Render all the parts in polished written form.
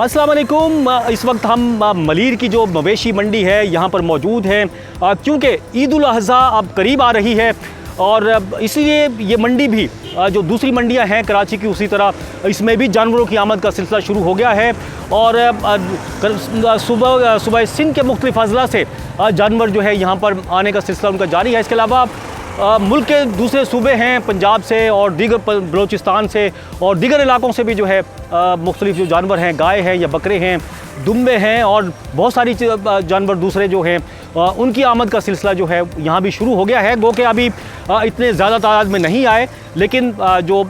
अस्सलाम वालेकुम। इस वक्त हम मलीर की जो मवेशी मंडी है यहाँ पर मौजूद हैं, क्योंकि ईद उल अज़हा अब करीब आ रही है और इसीलिए ये मंडी भी जो दूसरी मंडियाँ हैं कराची की, उसी तरह इसमें भी जानवरों की आमद का सिलसिला शुरू हो गया है। और सुबह सिंध के मुख्तलिफ अज़ला से जानवर जो है यहाँ पर आने का सिलसिला उनका जारी है। इसके अलावा मुल्क के दूसरे सूबे हैं, पंजाब से और दीगर बलूचिस्तान से और दीगर इलाकों से भी जो है मुख्तलिफ जो जानवर हैं, गाय हैं या बकरे हैं, दुम्बे हैं और बहुत सारी जानवर दूसरे जो हैं उनकी आमद का सिलसिला जो है यहाँ भी शुरू हो गया है। गो के अभी इतने ज़्यादा तादाद में नहीं आए, लेकिन जो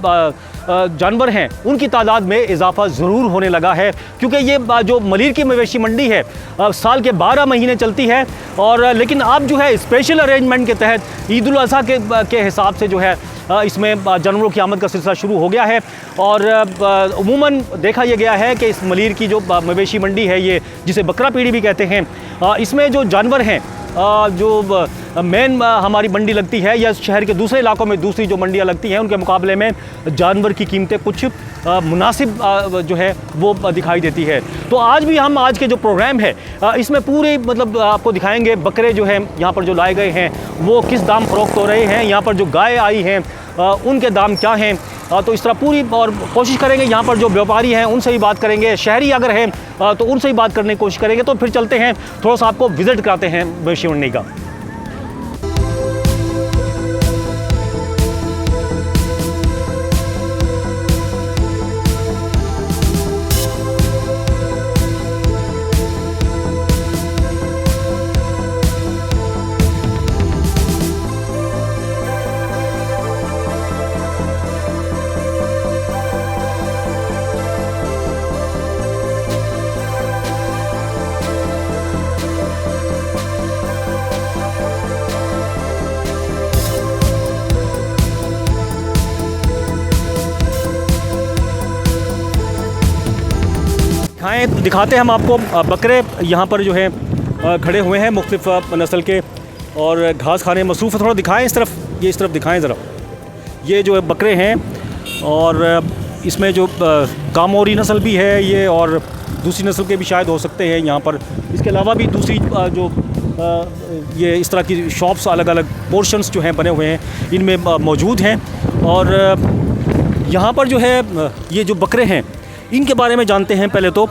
जानवर हैं उनकी तादाद में इजाफा ज़रूर होने लगा है, क्योंकि ये जो मलीर की मवेशी मंडी है साल के 12 महीने चलती है। और लेकिन अब जो है स्पेशल अरेंजमेंट के तहत ईद उल अज़हा के हिसाब से जो है इसमें जानवरों की आमद का सिलसिला शुरू हो गया है। और उमूमन देखा यह गया है कि इस मलीर की जो मवेशी मंडी है, ये जिसे बकरा पीढ़ी भी कहते हैं, इसमें जो जानवर हैं जो मेन हमारी मंडी लगती है या शहर के दूसरे इलाकों में दूसरी जो मंडियां लगती हैं उनके मुकाबले में जानवर की कीमतें कुछ मुनासिब जो है वो दिखाई देती है। तो आज भी हम आज के जो प्रोग्राम है इसमें पूरे मतलब आपको दिखाएंगे बकरे जो हैं यहाँ पर जो लाए गए हैं वो किस दाम फ़रोख्त हो रहे हैं, यहाँ पर जो गाय आई हैं उनके दाम क्या हैं। तो इस तरह पूरी और कोशिश करेंगे, यहाँ पर जो व्यापारी हैं उनसे भी बात करेंगे, शहरी अगर हैं तो उनसे भी बात करने की कोशिश करेंगे। तो फिर चलते हैं, थोड़ा सा आपको विज़िट कराते हैं मवेशी मंडी का। दिखाते हैं हम आपको बकरे यहाँ पर जो है खड़े हुए हैं मुख्तलिफ नस्ल के और घास खाने मसरूफ़ है। थोड़ा दिखाएं इस तरफ, ये इस तरफ दिखाएं ज़रा। ये जो बकरे हैं और इसमें जो कामोरी नस्ल भी है ये, और दूसरी नस्ल के भी शायद हो सकते हैं यहाँ पर। इसके अलावा भी दूसरी जो ये इस तरह की शॉप्स अलग अलग पोर्शंस जो हैं बने हुए हैं इनमें मौजूद हैं। और यहाँ पर जो है ये जो बकरे हैं इनके बारे में जानते हैं। पहले तो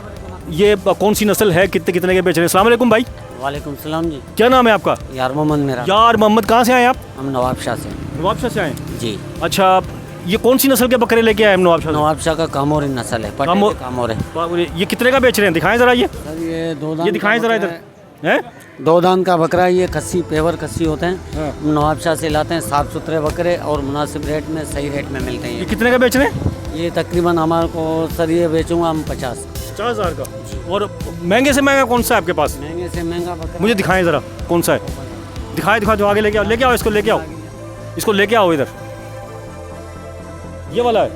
ये कौन सी नस्ल है, कितने कितने के बेच रहे हैं? अस्सलाम वालेकुम भाई। वालेकुम सलाम जी। क्या नाम है आपका? यार मोहम्मद मेरा। यार मोहम्मद, कहाँ से आए आप? हम नवाबशाह से। नवाबशाह से आए जी। अच्छा, ये कौन सी नस्ल के बकरे लेके आए हम नवाबशाह? नवाबशाह का कामोरी नस्ल है, कामोरे। ये कितने का बेच रहे हैं? दिखाएं ज़रा ये। सर ये दो दान, ये दिखाएं ज़रा इधर है। दो दान का बकरा है ये, खस्सी पेवर खस्सी होते हैं। हम नवाबशाह से लाते हैं, साफ़ सुथरे बकरे और मुनासिब रेट में, सही रेट में मिलते हैं। ये कितने का बेच रहे हैं? ये तकरीबन हमारे को सर ये बेचूंगा हम 50,000 का। और महंगे से महंगा कौन सा है आपके पास? महंगे से महंगा बकरा मुझे दिखाएं ज़रा कौन सा है। दिखाओ जो आगे लेके आओ इसको लेके आओ इधर। ये वाला है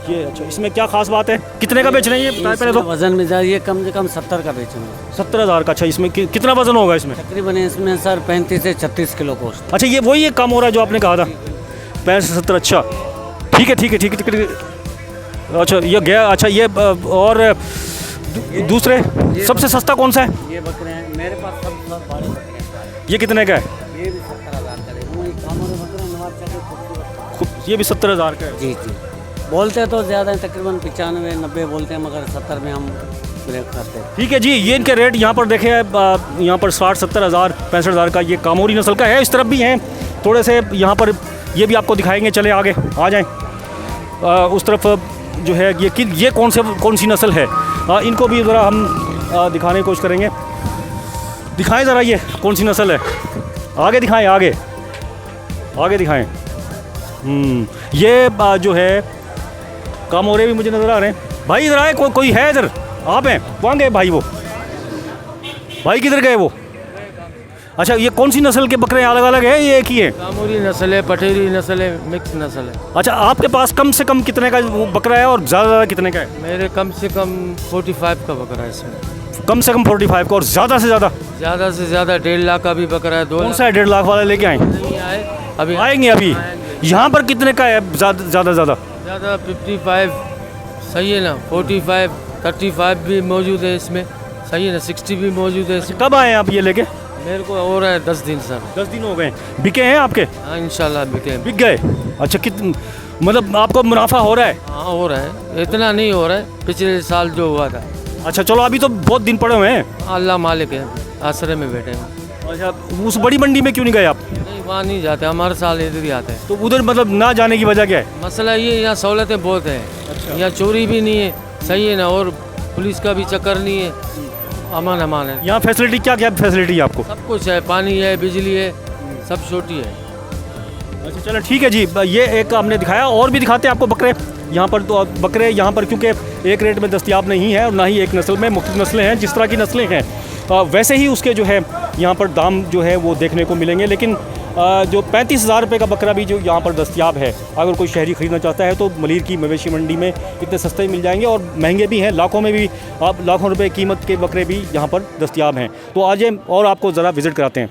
ये। अच्छा, इसमें क्या खास बात है? कितने का बेच रहे हैं ये बताएं पहले तो। वजन में ये कम से कम 70 का बेचूंगा। 70,000 का। अच्छा, इसमें कितना वजन होगा इसमें? तकरीबन इसमें सर 35 से 36 किलो गोश्त। अच्छा, ये वही कम हो रहा है जो आपने कहा था, 65 से 70। अच्छा ठीक है। अच्छा ये गया। अच्छा ये और दूसरे सबसे सस्ता कौन सा है? ये बकरे हैं मेरे पास सब बड़े बकरे हैं। ये कितने का है? ये भी 70,000 का है। वो कामोरे बकरे नवाबशाह के खूबसूरत। ये भी 70,000 का है। जी। बोलते तो ज़्यादा है, तकरीबन 95-90 बोलते हैं, मगर 70 में हम ब्रेक करते हैं। ठीक है जी। ये इनके रेट यहाँ पर देखे, यहाँ पर 60-70 हज़ार 65,000 का ये कामोरी नस्ल का है। इस तरफ भी हैं थोड़े से, यहाँ पर ये भी आपको दिखाएंगे। चले आगे आ जाएँ। उस तरफ जो है ये कौन सी नस्ल है, इनको भी ज़रा हम दिखाने की कोशिश करेंगे। दिखाएं ज़रा ये कौन सी नस्ल है। आगे दिखाएं, आगे दिखाएं। ये जो है कामोरे भी मुझे नज़र आ रहे हैं। भाई इधर आए, कोई है इधर? आप हैं? कौन गए भाई? वो भाई किधर गए वो? अच्छा, ये कौन सी नस्ल के बकरे अलग अलग है, ये एक ही है? कामोरी नस्ल है, पठेरी नस्ल है, मिक्स नस्ल है। अच्छा, आपके पास कम से कम कितने का वो बकरा है और ज़्यादा कितने का है? मेरे कम से कम 45 का बकरा है इसमें। कम से कम 45 का। और ज़्यादा से ज़्यादा? ज़्यादा से ज़्यादा 1.5 लाख का भी बकरा है। 2 कौन सा है 1.5 लाख वाला? लेके आए? नहीं आए, अभी आएंगे। अभी यहाँ पर कितने का है ज़्यादा? 55 सही है ना, 45 35 भी मौजूद है इसमें, सही है ना, 60 भी मौजूद है इसमें। कब आए हैं आप ये लेके? मेरे को हो रहा है 10 दिन सर। 10 दिन हो गए। बिके हैं आपके? हाँ इंशाल्लाह बिके। बिक गए? अच्छा, मतलब आपको मुनाफा हो रहा है? हाँ हो रहा है, इतना नहीं हो रहा है पिछले साल जो हुआ था। अच्छा चलो, अभी तो बहुत दिन पड़े हुए हैं। अल्लाह मालिक है, आश्रय में बैठे हैं। अच्छा, उस बड़ी मंडी में क्यों नहीं गए आप? नहीं वहाँ नहीं जाते, हमारे साल इधर ही आते हैं। तो उधर मतलब ना जाने की वजह क्या है? मसला ये यहाँ सहूलतें बहुत हैं, यहाँ चोरी भी नहीं है, सही है ना, और पुलिस का भी चक्कर नहीं है, अमान है। यहाँ फैसिलिटी क्या क्या फैसिलिटी है आपको? सब कुछ है, पानी है, बिजली है, सब छोटी है। अच्छा चलो ठीक है जी, ये एक हमने दिखाया, और भी दिखाते हैं आपको बकरे। यहाँ पर तो बकरे यहाँ पर क्योंकि एक रेट में दस्तयाब नहीं है और ना ही एक नस्ल में, मुख्तलिफ नस्लें हैं, जिस तरह की नस्लें हैं वैसे ही उसके जो है यहाँ पर दाम जो है वो देखने को मिलेंगे। लेकिन जो 35,000 रुपये का बकरा भी जो यहाँ पर दस्तयाब है, अगर कोई शहरी ख़रीदना चाहता है तो मलीर की मवेशी मंडी में इतने सस्ते मिल जाएंगे, और महंगे भी हैं, लाखों में भी, आप लाखों रुपए कीमत के बकरे भी यहाँ पर दस्तयाब हैं। तो आज और आपको ज़रा विज़िट कराते हैं।